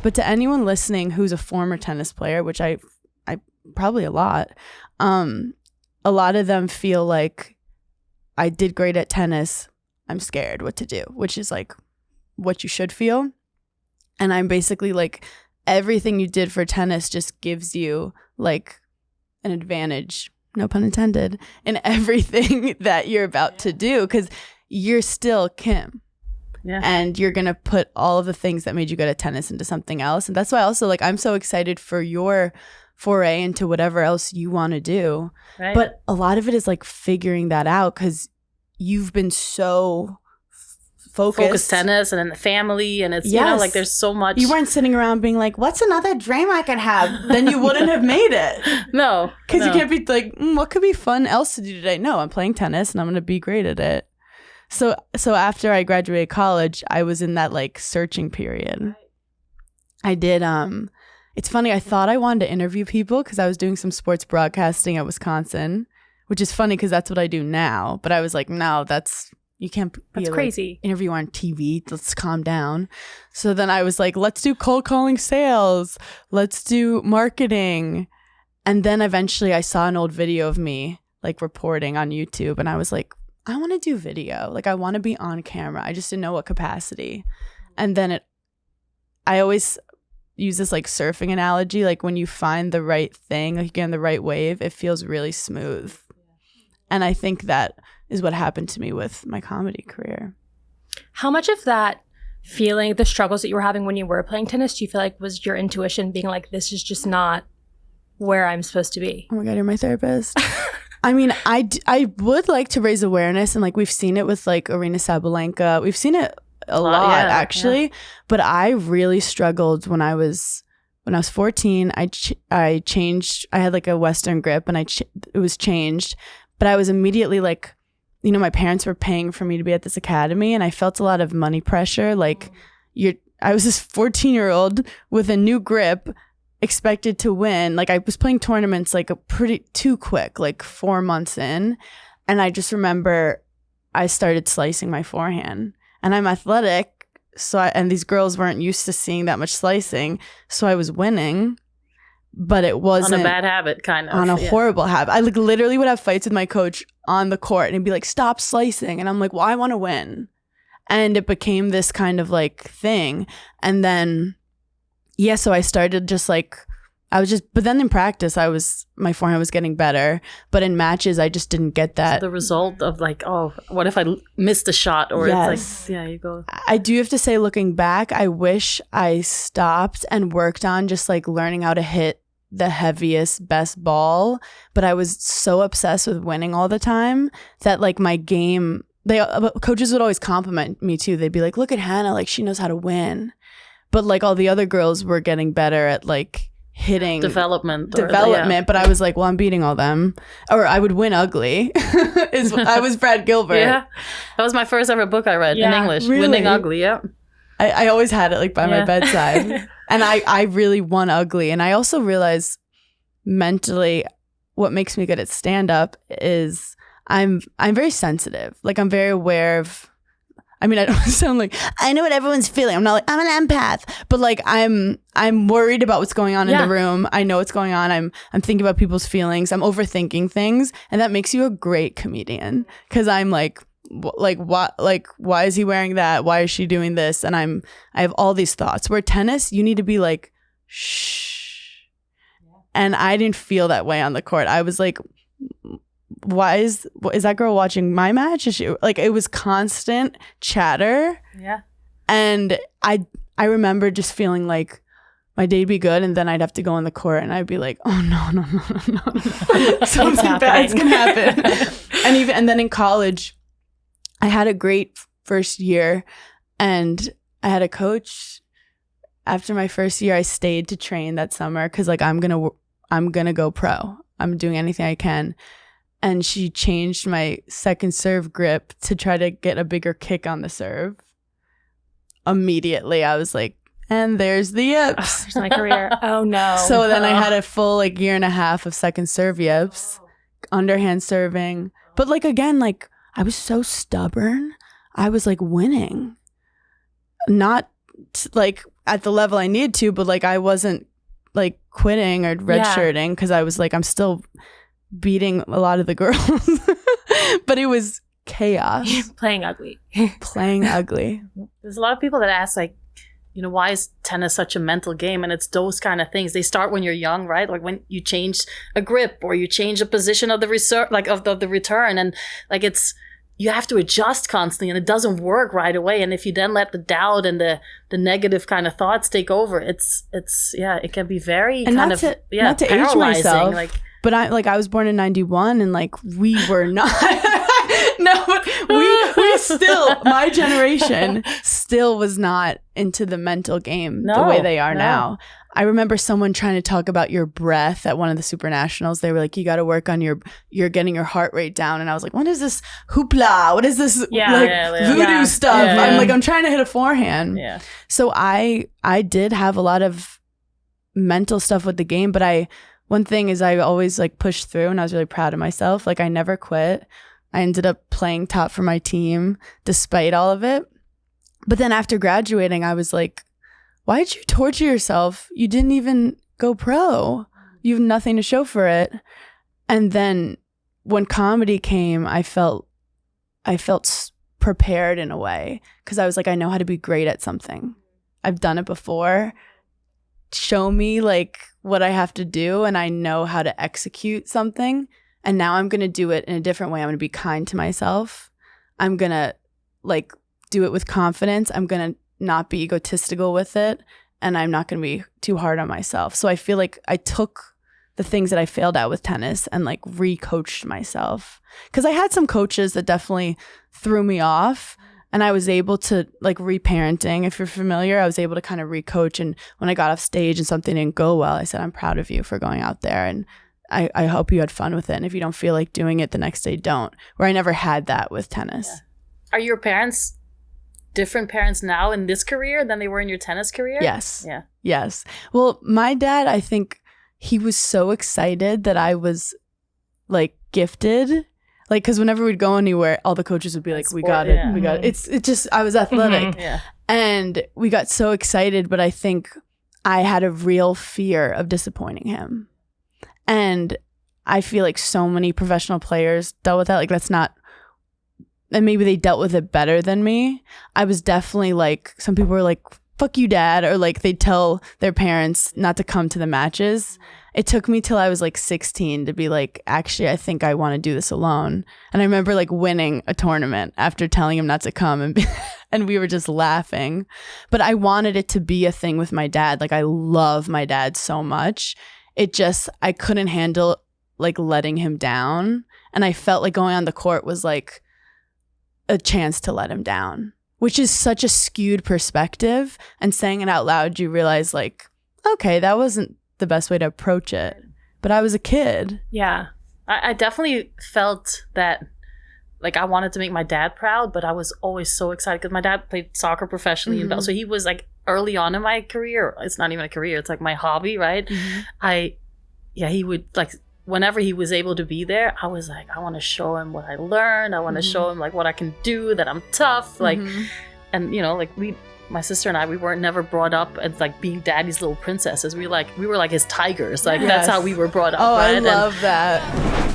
But to anyone listening who's a former tennis player, which I probably a lot of them feel like I did great at tennis. I'm scared what to do, which is like what you should feel. And I'm basically like, everything you did for tennis just gives you like an advantage, no pun intended, in everything that you're about to do, because you're still Kim. Yeah. And you're going to put all of the things that made you good at tennis into something else. And that's why also like I'm so excited for your foray into whatever else you want to do. Right. But a lot of it is like figuring that out, because you've been so focused tennis and in the family, and it's you know, like there's so much. You weren't sitting around being like, what's another dream I could have? Then you wouldn't have made it. No, because you can't be like, what could be fun else to do today? No, I'm playing tennis and I'm going to be great at it. So after I graduated college, I was in that like searching period. I did it's funny, I thought I wanted to interview people because I was doing some sports broadcasting at Wisconsin, which is funny because that's what I do now. But I was like, no, you can't be that's crazy. Interview on TV. Let's calm down. So then I was like, let's do cold calling sales. Let's do marketing. And then eventually I saw an old video of me like reporting on YouTube. And I was like, I want to do video. Like I want to be on camera. I just didn't know what capacity. And then I always use this like surfing analogy. Like when you find the right thing, like you get in the right wave, it feels really smooth. And I think that is what happened to me with my comedy career. How much of that feeling, the struggles that you were having when you were playing tennis, do you feel like was your intuition being like, this is just not where I'm supposed to be? Oh my God, you're my therapist. I mean, I would like to raise awareness, and like we've seen it with like Arina Sabalenka. We've seen it a lot actually. Yeah. But I really struggled when I was 14. I changed. I had like a Western grip, and it was changed. But I was immediately like, you know, my parents were paying for me to be at this academy, and I felt a lot of money pressure. Like I was this 14-year-old with a new grip, expected to win. Like I was playing tournaments like too quick, like 4 months in. And I just remember I started slicing my forehand, and I'm athletic. And these girls weren't used to seeing that much slicing. So I was winning. But it wasn't on a bad habit, kind of on a horrible habit. I like literally would have fights with my coach on the court, and he'd be like, "Stop slicing," and I'm like, "Well, I want to win," and it became this kind of like thing. And then, so I started just like but then in practice, my forehand was getting better, but in matches, I just didn't get that. So the result of like, oh, what if I missed a shot? Or it's like, you go. I do have to say, looking back, I wish I stopped and worked on just like learning how to hit the heaviest, best ball. But I was so obsessed with winning all the time that like my game, coaches would always compliment me too. They'd be like, look at Hannah, like she knows how to win. But like all the other girls were getting better at like hitting development, but I was like, well, I'm beating all them, or I would win ugly. I was Brad Gilbert. Yeah, that was my first ever book I read in English. Really? Winning ugly. Yeah, I always had it like by my bedside. And I really won ugly. And I also realized mentally what makes me good at stand-up is I'm very sensitive. Like I'm very aware of, I mean, I don't sound like I know what everyone's feeling. I'm not like I'm an empath, but like I'm worried about what's going on in the room. I know what's going on. I'm thinking about people's feelings. I'm overthinking things, and that makes you a great comedian, because I'm like what, like why is he wearing that? Why is she doing this? And I have all these thoughts. Where tennis, you need to be like shh, and I didn't feel that way on the court. I was like, why is that girl watching my match? Is she like, it was constant chatter. Yeah. And I remember just feeling like my day'd be good, and then I'd have to go on the court, and I'd be like, oh no. Something bad's gonna happen. and then in college, I had a great first year, and I had a coach. After my first year, I stayed to train that summer because like I'm gonna go pro. I'm doing anything I can. And she changed my second serve grip to try to get a bigger kick on the serve. Immediately, I was like, and there's the yips. There's my career. Oh, no. So then I had a full like year and a half of second serve yips, underhand serving. But like, again, like I was so stubborn. I was like winning. Not like at the level I needed to, but like I wasn't like quitting or redshirting because I was like, I'm still beating a lot of the girls. But it was chaos. Playing ugly. Playing ugly. There's a lot of people that ask, like, you know, why is tennis such a mental game? And it's those kind of things. They start when you're young, right? Like when you change a grip or you change the position of the the return, and like you have to adjust constantly, and it doesn't work right away. And if you then let the doubt and the negative kind of thoughts take over, it can be very and not to age myself, but I was born in 91, and like we were not. No, we still, my generation still was not into the mental game the way they are now. I remember someone trying to talk about your breath at one of the Super Nationals. They were like, you got to work on you're getting your heart rate down. And I was like, what is this hoopla? What is this voodoo stuff? Yeah. I'm trying to hit a forehand. Yeah. So I did have a lot of mental stuff with the game, but one thing is I always like pushed through, and I was really proud of myself. Like I never quit. I ended up playing top for my team despite all of it. But then after graduating, I was like, why did you torture yourself? You didn't even go pro. You have nothing to show for it. And then when comedy came, I felt prepared in a way, because I was like, I know how to be great at something. I've done it before. Show me like what I have to do, and I know how to execute something. And now I'm going to do it in a different way. I'm going to be kind to myself. I'm going to like do it with confidence. I'm going to not be egotistical with it. And I'm not going to be too hard on myself. So I feel like I took the things that I failed at with tennis and like re-coached myself. Because I had some coaches that definitely threw me off. And I was able to, like reparenting, if you're familiar, I was able to kind of re-coach. And when I got off stage and something didn't go well, I said, I'm proud of you for going out there. And I hope you had fun with it. And if you don't feel like doing it the next day, don't. Where I never had that with tennis. Yeah. Are your parents different parents now in this career than they were in your tennis career? Yes. Yeah. Yes. Well, my dad, I think he was so excited that I was like gifted. Like, because whenever we'd go anywhere, all the coaches would be like, we got it. We got it. It just, I was athletic. Yeah. And we got so excited, but I think I had a real fear of disappointing him. And I feel like so many professional players dealt with that. Like that's not, and maybe they dealt with it better than me. I was definitely like, some people were like, fuck you, dad. Or like they'd tell their parents not to come to the matches. It took me till I was like 16 to be like, actually, I think I want to do this alone. And I remember like winning a tournament after telling him not to come, and we were just laughing. But I wanted it to be a thing with my dad. Like I love my dad so much. It just, I couldn't handle like letting him down. And I felt like going on the court was like a chance to let him down, which is such a skewed perspective. And saying it out loud, you realize like, okay, that wasn't the best way to approach it. But I was a kid. Yeah. I definitely felt that like I wanted to make my dad proud, but I was always so excited because my dad played soccer professionally in Belgium. So he was like early on in my career. It's not even a career. It's like my hobby, right? He would like, whenever he was able to be there, I was like, I want to show him what I learned. I want to show him like what I can do, that I'm tough. Like, and you know, like my sister and I, we weren't never brought up as like being daddy's little princesses. We were like his tigers. Like that's how we were brought up. Oh, right? I love that.